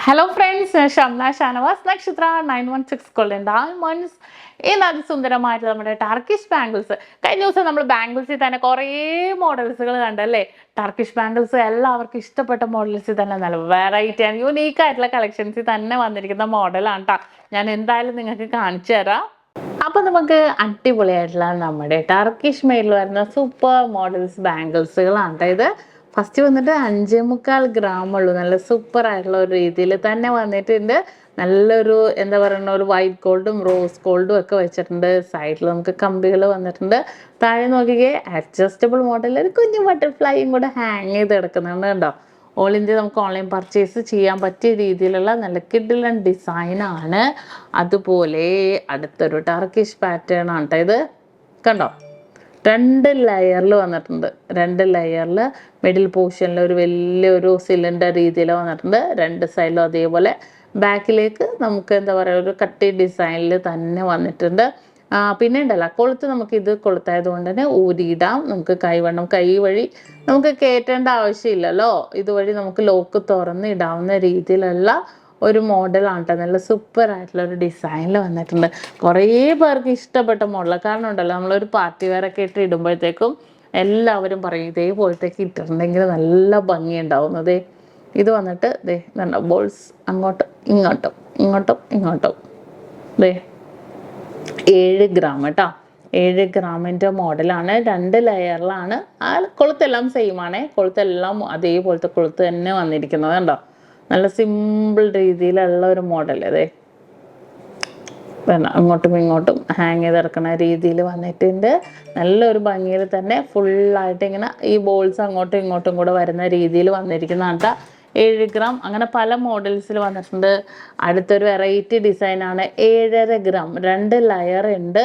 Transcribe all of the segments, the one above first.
Hello friends, Shamna Shanavas, Nakshathra 916 Golden Diamonds. ഇന്നത് സുന്ദരമായിട്ട് നമ്മുടെ Turkish bangles. കഴിഞ്ഞ ദിവസം നമ്മൾ ബാംഗിൾസിൽ തന്നെ കുറേ മോഡൽസുകൾ കണ്ടല്ലേ. ടർക്കിഷ് ബാംഗിൾസ് എല്ലാവർക്കും ഇഷ്ടപ്പെട്ട മോഡൽസിൽ തന്നെ നല്ല വെറൈറ്റി ആൻഡ് യുണീക്ക് ആയിട്ടുള്ള കളക്ഷൻസിൽ തന്നെ വന്നിരിക്കുന്ന മോഡലാണ് കേട്ടോ. ഞാൻ എന്തായാലും നിങ്ങൾക്ക് കാണിച്ചു തരാം. അപ്പം നമുക്ക് അടിപൊളിയായിട്ടുള്ള നമ്മുടെ ടർക്കിഷ് മെയ്ഡിൽ വരുന്ന സൂപ്പർ മോഡൽസ് ബാംഗിൾസുകളാണ് കേട്ടോ ഇത്. ഫസ്റ്റ് വന്നിട്ട് 5.25 ഗ്രാം ഉള്ളൂ. നല്ല സൂപ്പർ ആയിട്ടുള്ള ഒരു രീതിയിൽ തന്നെ വന്നിട്ടുണ്ട്. നല്ലൊരു എന്താ പറയുക, ഒരു വൈറ്റ് ഗോൾഡും റോസ് ഗോൾഡും ഒക്കെ വെച്ചിട്ടുണ്ട്. സൈഡിൽ നമുക്ക് കമ്പികൾ വന്നിട്ടുണ്ട്. താഴെ നോക്കിക്കേ, അഡ്ജസ്റ്റബിൾ മോഡൽ ഒരു കുഞ്ഞു ബട്ടർഫ്ലൈയും കൂടെ ഹാങ് ചെയ്ത് കിടക്കുന്നുണ്ട് കേട്ടോ. ഓൾ ഇന്ത്യ നമുക്ക് ഓൺലൈൻ പർച്ചേസ് ചെയ്യാൻ പറ്റിയ രീതിയിലുള്ള നല്ല കിഡിലൻ ഡിസൈനാണ്. അതുപോലെ അടുത്തൊരു ടർക്കിഷ് പാറ്റേൺ ആണ് കേട്ടോ ഇത്. കണ്ടോ, 2 ലെയറിൽ വന്നിട്ടുണ്ട്. 2 ലെയറിൽ മിഡിൽ പോർഷനിൽ ഒരു വലിയൊരു സിലിണ്ടർ രീതിയിൽ വന്നിട്ടുണ്ട്. 2 സൈഡിലും അതേപോലെ ബാക്കിലേക്ക് നമുക്ക് എന്താ പറയുക, ഒരു കട്ടി ഡിസൈനിൽ തന്നെ വന്നിട്ടുണ്ട്. പിന്നെ ഉണ്ടല്ലോ, കൊളുത്ത് നമുക്ക് ഇത് കൊളുത്തായത് കൊണ്ട് തന്നെ ഊരിയിടാം. നമുക്ക് കൈവണ്ണം കൈ വഴി നമുക്ക് കയറ്റേണ്ട ആവശ്യമില്ലല്ലോ. ഇതുവഴി നമുക്ക് ലോക്ക് തുറന്ന് ഇടാവുന്ന രീതിയിലുള്ള ഒരു മോഡലാണ് കേട്ടോ. നല്ല സൂപ്പർ ആയിട്ടുള്ള ഒരു ഡിസൈനിൽ വന്നിട്ടുണ്ട്. കുറേ പേർക്ക് ഇഷ്ടപ്പെട്ട മോഡലാണ്. കാരണം ഉണ്ടല്ലോ, നമ്മളൊരു പാർട്ടി വെയറൊക്കെ ഇട്ട് ഇടുമ്പോഴത്തേക്കും എല്ലാവരും പറയും ഇതേപോലത്തേക്ക് ഇട്ടിട്ടുണ്ടെങ്കിൽ നല്ല ഭംഗിയുണ്ടാവുന്നത്. ഇത് വന്നിട്ട് ദേ നല്ല ബോൾസ് അങ്ങോട്ടും ഇങ്ങോട്ടും ഇങ്ങോട്ടും ഇങ്ങോട്ടും ദേ 7 ഗ്രാം കേട്ടോ. 7 ഗ്രാമിൻ്റെ മോഡലാണ്. 2 ലെയറിലാണ്. ആ കൊളുത്തെല്ലാം സെയിം ആണേ. കൊളുത്തെല്ലാം അതേപോലത്തെ കൊളുത്ത് തന്നെ വന്നിരിക്കുന്നത് കണ്ടോ. നല്ല സിമ്പിൾ രീതിയിലുള്ള ഒരു മോഡൽ. അതെ, അങ്ങോട്ടും ഇങ്ങോട്ടും ഹാങ് ചെയ്തിറക്കുന്ന രീതിയിൽ വന്നിട്ടുണ്ട്. നല്ലൊരു ഭംഗിയിൽ തന്നെ ഫുള്ളായിട്ട് ഇങ്ങനെ ഈ ബോൾസ് അങ്ങോട്ടും ഇങ്ങോട്ടും കൂടെ വരുന്ന രീതിയിൽ വന്നിരിക്കുന്നതാണ് കേട്ടോ. 7 ഗ്രാം അങ്ങനെ പല മോഡൽസിൽ വന്നിട്ടുണ്ട്. അടുത്തൊരു വെറൈറ്റി ഡിസൈനാണ് 7.5 ഗ്രാം. 2 ലെയർ ഉണ്ട്,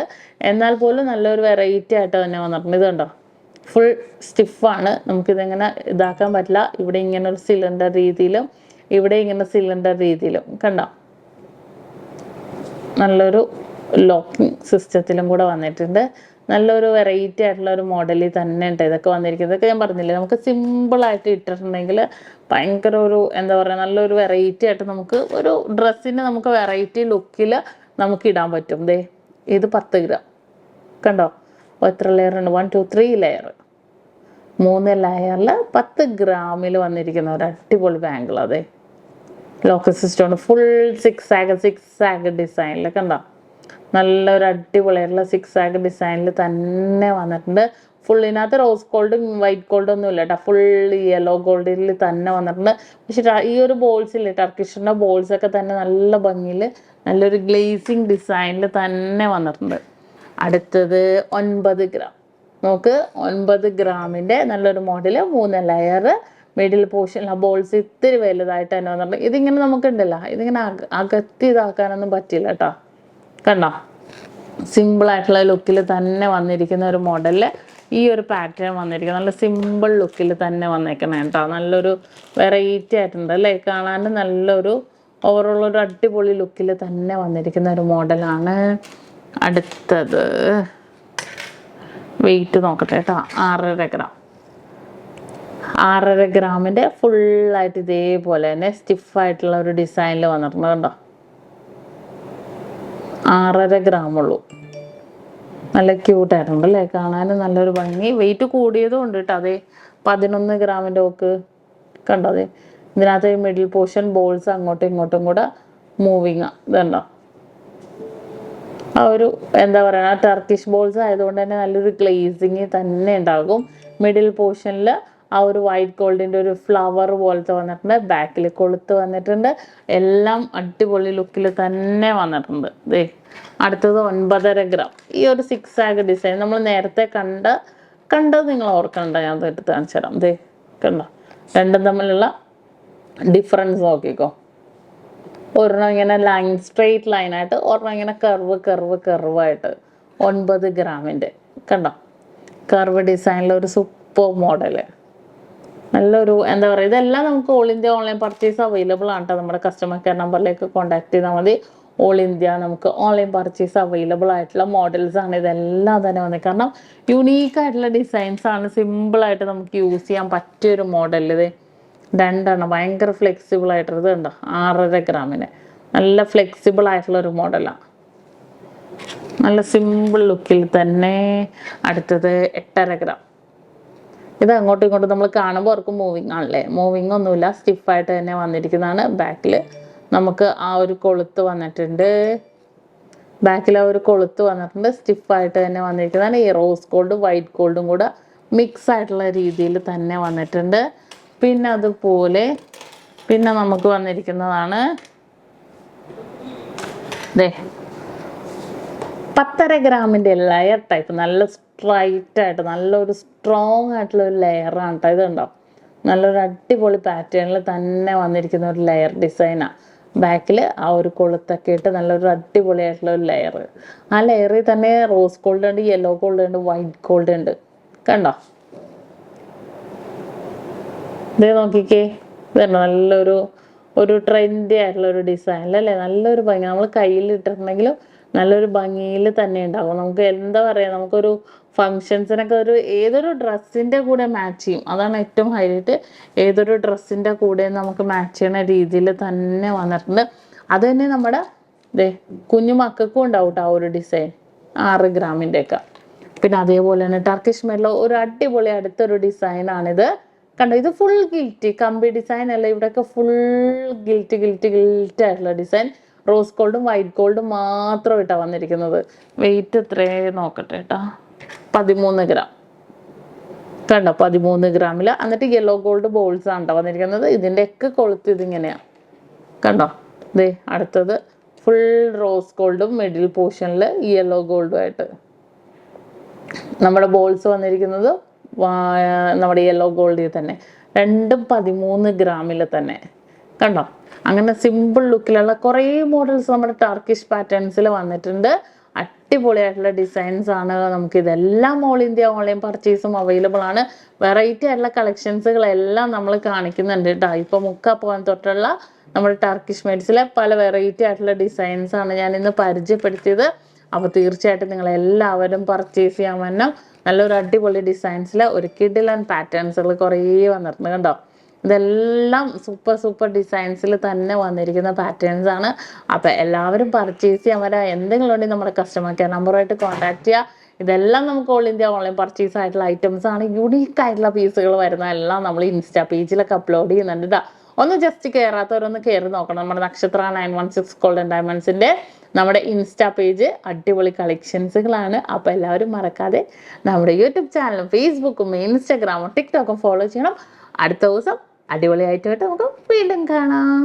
എന്നാൽ പോലും നല്ലൊരു വെറൈറ്റി ആയിട്ട് തന്നെ വന്നിട്ടുണ്ട്. ഇത് കണ്ടോ, ഫുൾ സ്റ്റിഫാണ്. നമുക്കിതെങ്ങനെ ഇതാക്കാൻ പറ്റില്ല. ഇവിടെ ഇങ്ങനെ ഒരു സിലിണ്ടർ രീതിയിലും ഇവിടെ ഇങ്ങനെ സിലിണ്ടർ രീതിയിലും കണ്ടോ. നല്ലൊരു ലോക്കിംഗ് സിസ്റ്റത്തിലും കൂടെ വന്നിട്ടുണ്ട്. നല്ലൊരു വെറൈറ്റി ആയിട്ടുള്ള ഒരു മോഡലിൽ തന്നെ ഉണ്ട് ഇതൊക്കെ വന്നിരിക്കുന്നത്. ഇതൊക്കെ ഞാൻ പറഞ്ഞില്ലേ, നമുക്ക് സിമ്പിളായിട്ട് ഇട്ടിട്ടുണ്ടെങ്കിൽ ഭയങ്കര ഒരു എന്താ പറയുക, നല്ലൊരു വെറൈറ്റി ആയിട്ട് നമുക്ക് ഒരു ഡ്രസ്സിന് നമുക്ക് വെറൈറ്റി ലുക്കിൽ നമുക്ക് ഇടാൻ പറ്റും. ദേ ഇത് 10 ഗ്രാം കണ്ടോ. എത്ര ലെയർ ഉണ്ട്? 1 2 3 ലെയർ. 3 ലെയറിൽ 10 ഗ്രാമിൽ വന്നിരിക്കുന്ന ഒരു അടിപൊളി ബാംഗിൾ. അതെ, ലോക്കൽ സിസ്റ്റം ഫുൾ 6 ആഗ് ഡിസൈനിൽ കണ്ടോ. നല്ലൊരു അടിപൊളിയായിട്ടുള്ള 6 ആഗ് ഡിസൈനിൽ തന്നെ വന്നിട്ടുണ്ട്. ഫുള്ളിനകത്ത് റോസ് ഗോൾഡും വൈറ്റ് ഗോൾഡും ഒന്നും ഇല്ല കേട്ടോ. ഫുൾ യെല്ലോ ഗോൾഡിൽ തന്നെ വന്നിട്ടുണ്ട്. പക്ഷെ ഈ ഒരു ബോൾസില്ലേ, ടർക്കിഷിൻ്റെ ബോൾസൊക്കെ തന്നെ നല്ല ഭംഗിയിൽ നല്ലൊരു ഗ്ലേസിങ് ഡിസൈനിൽ തന്നെ വന്നിട്ടുണ്ട്. അടുത്തത് 9 ഗ്രാം. നമുക്ക് 9 ഗ്രാമിൻ്റെ നല്ലൊരു model. 3 layer. Middle portion balls ഇത്തിരി വലുതായിട്ട് തന്നെ വന്നിട്ടുണ്ട്. ഇതിങ്ങനെ നമുക്കുണ്ടല്ലോ, ഇതിങ്ങനെ അകത്തി ഇതാക്കാനൊന്നും പറ്റില്ല കേട്ടോ. കണ്ടോ, സിമ്പിളായിട്ടുള്ള ലുക്കിൽ തന്നെ വന്നിരിക്കുന്ന ഒരു മോഡലിൽ ഈ ഒരു പാറ്റേൺ വന്നിരിക്കുന്നത്. നല്ല സിമ്പിൾ ലുക്കിൽ തന്നെ വന്നേക്കണേ കേട്ടോ. നല്ലൊരു വെറൈറ്റി ആയിട്ടുണ്ട് അല്ലേ. കാണാനും നല്ലൊരു ഓവറോൾ ഒരു അടിപൊളി ലുക്കിൽ തന്നെ വന്നിരിക്കുന്ന ഒരു മോഡലാണ്. അടുത്തത് വെയിറ്റ് നോക്കട്ടെ കേട്ടോ. 6.5 ഗ്രാം. 6.5 ഗ്രാമിൻ്റെ ഫുള്ളായിട്ട് ഇതേപോലെ തന്നെ സ്റ്റിഫായിട്ടുള്ള ഒരു ഡിസൈനിൽ വന്നിട്ടുണ്ട് കേട്ടോ. 6.5 ഗ്രാം ഉള്ളൂ. നല്ല ക്യൂട്ടായിട്ടുണ്ട് അല്ലേ. കാണാനും നല്ലൊരു ഭംഗി. വെയിറ്റ് കൂടിയതും ഉണ്ട് കേട്ടോ. അതെ, 11 ഗ്രാമിൻ്റെ ഒക്കെ കണ്ടോ. അതെ, ഇതിനകത്ത് മിഡിൽ പോർഷൻ ബോൾസ് അങ്ങോട്ടും ഇങ്ങോട്ടും കൂടെ മൂവിങ്. ഇതുണ്ടോ, ആ ഒരു എന്താ പറയുക, ടർക്കിഷ് ബോൾസ് ആയതുകൊണ്ട് തന്നെ നല്ലൊരു ഗ്ലേസിങ് തന്നെ ഉണ്ടാകും. മിഡിൽ പോർഷനിൽ ആ ഒരു വൈറ്റ് ഗോൾഡിൻ്റെ ഒരു ഫ്ലവർ പോലത്തെ വന്നിട്ടുണ്ട്. ബാക്കിൽ കൊളുത്ത് വന്നിട്ടുണ്ട്. എല്ലാം അടിപൊളി ലുക്കിൽ തന്നെ വന്നിട്ടുണ്ട്. ദേ അടുത്തത് 9.5 ഗ്രാം. ഈ ഒരു 6 ആഗ് ഡിസൈൻ നമ്മൾ നേരത്തെ കണ്ടത് നിങ്ങൾ ഓർക്കണ്ട, ഞാൻ എടുത്ത് കാണിച്ചു തരാം. ദേ കണ്ടോ, രണ്ടും തമ്മിലുള്ള ഡിഫറൻസ് നോക്കിക്കോ. ഒരെണ്ണം ഇങ്ങനെ ലൈൻ സ്ട്രെയിറ്റ് ലൈനായിട്ട്, ഒരെണ്ണം ഇങ്ങനെ കർവായിട്ട്. 9 ഗ്രാമിൻ്റെ കണ്ടോ, കർവ് ഡിസൈനിലൊരു സൂപ്പർ മോഡല്. നല്ലൊരു എന്താ പറയുക, ഇതെല്ലാം നമുക്ക് all India online purchase available ആണ് കേട്ടോ. നമ്മുടെ കസ്റ്റമർ കെയർ നമ്പറിലേക്ക് കോൺടാക്ട് ചെയ്താൽ മതി. ഓൾ ഇന്ത്യ നമുക്ക് ഓൺലൈൻ പർച്ചേസ് അവൈലബിൾ ആയിട്ടുള്ള മോഡൽസ് ആണ് ഇതെല്ലാം തന്നെ വന്നത്. കാരണം യുണീക്ക് ആയിട്ടുള്ള ഡിസൈൻസ് ആണ്. സിമ്പിളായിട്ട് നമുക്ക് യൂസ് ചെയ്യാൻ പറ്റിയൊരു മോഡൽ. ഇത് രണ്ടെണ്ണം ഭയങ്കര ഫ്ലെക്സിബിൾ ആയിട്ടുള്ളത് ഉണ്ടോ 6.5 ഗ്രാമിന് നല്ല ഫ്ലെക്സിബിൾ ആയിട്ടുള്ള ഒരു മോഡലാണ്. നല്ല സിമ്പിൾ ലുക്കിൽ തന്നെ. അടുത്തത് 8.5 ഗ്രാം. ഇത് അങ്ങോട്ടും ഇങ്ങോട്ടും നമ്മൾ കാണുമ്പോൾ അവർക്ക് മൂവിങ് ആണല്ലേ, മൂവിങ് ഒന്നുമില്ല, സ്റ്റിഫായിട്ട് തന്നെ വന്നിരിക്കുന്നതാണ്. ബാക്കിൽ നമുക്ക് ആ ഒരു കൊളുത്ത് വന്നിട്ടുണ്ട്, സ്റ്റിഫായിട്ട് തന്നെ വന്നിരിക്കുന്നതാണ്. ഈ റോസ് ഗോൾഡ് വൈറ്റ് ഗോൾഡും കൂടെ മിക്സ് ആയിട്ടുള്ള രീതിയിൽ തന്നെ വന്നിട്ടുണ്ട്. പിന്നെ അതുപോലെ പിന്നെ നമുക്ക് വന്നിരിക്കുന്നതാണ് 10.5 ഗ്രാമിൻ്റെ ലെയർ ടൈപ്പ്. നല്ല സ്ട്രൈറ്റ് ആയിട്ട് നല്ലൊരു സ്ട്രോങ് ആയിട്ടുള്ള ഒരു ലെയറാണ് കേട്ടോ. ഇതുണ്ടാവും നല്ലൊരു അടിപൊളി പാറ്റേണിൽ തന്നെ വന്നിരിക്കുന്ന ഒരു ലെയർ ഡിസൈനാണ്. ബാക്കിൽ ആ ഒരു കൊളുത്തൊക്കെ ഇട്ട് നല്ലൊരു അടിപൊളിയായിട്ടുള്ള ഒരു ലെയർ. ആ ലെയറിൽ തന്നെ റോസ് ഗോൾഡ് ഉണ്ട്, യെല്ലോ ഗോൾഡ് ഉണ്ട്, വൈറ്റ് ഗോൾഡ് ഉണ്ട്. കണ്ടോ? ഇതേ നോക്കിക്കേ, ഇതുണ്ടോ നല്ലൊരു ട്രെൻഡി ആയിട്ടുള്ള ഒരു ഡിസൈനിലല്ലേ, നല്ലൊരു ഭംഗി. നമ്മൾ കയ്യിൽ ഇട്ടിട്ടുണ്ടെങ്കിലും നല്ലൊരു ഭംഗിയിൽ തന്നെ ഉണ്ടാകും. നമുക്ക് എന്താ പറയുക, നമുക്കൊരു ഫങ്ഷൻസിനൊക്കെ ഏതൊരു ഡ്രസ്സിൻ്റെ കൂടെ മാച്ച് ചെയ്യും. അതാണ് ഏറ്റവും ഹൈലൈറ്റ്. ഏതൊരു ഡ്രസ്സിൻ്റെ കൂടെ നമുക്ക് മാച്ച് ചെയ്യുന്ന രീതിയിൽ തന്നെ വന്നിട്ടുണ്ട്. അത് തന്നെ നമ്മുടെ കുഞ്ഞു മക്കൾക്കും ഉണ്ടാവും കേട്ടോ ആ ഒരു ഡിസൈൻ 6 ഗ്രാമിൻ്റെ ഒക്കെ. പിന്നെ അതേപോലെ തന്നെ ടർക്കിഷ് മെല്ലോ ഒരു അടിപൊളി അടുത്തൊരു ഡിസൈനാണിത്. കണ്ടോ? ഇത് ഫുൾ ഗിൽറ്റ് കമ്പി ഡിസൈൻ അല്ല, ഇവിടെയൊക്കെ ഫുൾ ഗിൽറ്റ് ആയിട്ടുള്ള ഡിസൈൻ. റോസ് ഗോൾഡും വൈറ്റ് ഗോൾഡും മാത്രമായിട്ടാണ് വന്നിരിക്കുന്നത്. വെയിറ്റ് എത്രയാണ് നോക്കട്ടെ കേട്ടോ, 13 ഗ്രാം. കണ്ടോ? 13 ഗ്രാമിൽ. എന്നിട്ട് യെല്ലോ ഗോൾഡ് ബോൾസ് ആണ് കേട്ടോ വന്നിരിക്കുന്നത്. ഇതിൻ്റെയൊക്കെ കൊളുത്ത് ഇതിങ്ങനെയാണ്. കണ്ടോ? അടുത്തത് ഫുൾ റോസ് ഗോൾഡും മിഡിൽ പോർഷനിൽ യെല്ലോ ഗോൾഡും ആയിട്ട് നമ്മുടെ ബോൾസ് വന്നിരിക്കുന്നത് നമ്മുടെ യെല്ലോ ഗോൾഡിൽ തന്നെ. രണ്ടും 13 ഗ്രാമിൽ തന്നെ. കണ്ടോ? അങ്ങനെ സിമ്പിൾ ലുക്കിലുള്ള കുറേ മോഡൽസ് നമ്മുടെ ടർക്കിഷ് പാറ്റേൺസിൽ വന്നിട്ടുണ്ട്. അടിപൊളിയായിട്ടുള്ള ഡിസൈൻസ് ആണ്. നമുക്കിതെല്ലാം ഓൾ ഇന്ത്യ ഓൺലൈൻ പർച്ചേസും അവൈലബിൾ ആണ്. വെറൈറ്റി ആയിട്ടുള്ള കളക്ഷൻസുകളെല്ലാം നമ്മൾ കാണിക്കുന്നുണ്ട് കേട്ടോ. ഇപ്പോൾ മുക്കാൽ തൊട്ടുള്ള നമ്മുടെ ടർക്കിഷ് മെയ്ഡ്സിലെ പല വെറൈറ്റി ആയിട്ടുള്ള ഡിസൈൻസ് ആണ് ഞാൻ ഇന്ന് പരിചയപ്പെടുത്തിയത്. അപ്പോൾ തീർച്ചയായിട്ടും നിങ്ങളെല്ലാവരും പർച്ചേസ് ചെയ്യാൻ വന്നം. നല്ലൊരു അടിപൊളി ഡിസൈൻസിൽ ഒരു കിഡിലൻ പാറ്റേൺസുകൾ കുറേ വന്നിട്ടുണ്ട്. കണ്ടോ? ഇതെല്ലാം സൂപ്പർ ഡിസൈൻസിൽ തന്നെ വന്നിരിക്കുന്ന പാറ്റേൺസ് ആണ്. അപ്പോൾ എല്ലാവരും പർച്ചേസ് ചെയ്യാൻ വരാം. എന്തെങ്കിലും ഉണ്ടെങ്കിൽ നമ്മുടെ കസ്റ്റമർ കെയർ നമ്പറുമായിട്ട് കോൺടാക്ട് ചെയ്യുക. ഇതെല്ലാം നമുക്ക് ഓൾ ഇന്ത്യ ഓൺലൈൻ പർച്ചേസ് ആയിട്ടുള്ള ഐറ്റംസ് ആണ്. യുണീക്ക് ആയിട്ടുള്ള പീസുകൾ വരുന്നതെല്ലാം നമ്മൾ ഇൻസ്റ്റാ പേജിലൊക്കെ അപ്ലോഡ് ചെയ്യുന്നുണ്ട് കേട്ടോ. ഒന്ന് ജസ്റ്റ് കയറാത്തവരൊന്ന് കയറി നോക്കണം. നമ്മുടെ നക്ഷത്ര 916 ഗോൾഡൻ ഡയമണ്ട്സിൻ്റെ നമ്മുടെ ഇൻസ്റ്റാ പേജ് അടിപൊളി കളക്ഷൻസുകളാണ്. അപ്പോൾ എല്ലാവരും മറക്കാതെ നമ്മുടെ യൂട്യൂബ് ചാനലും ഫേസ്ബുക്കും ഇൻസ്റ്റാഗ്രാമും ടിക്ടോക്കും ഫോളോ ചെയ്യണം. അടുത്ത ദിവസം അടിപൊളിയായിട്ട് നമുക്ക് വീണ്ടും കാണാം.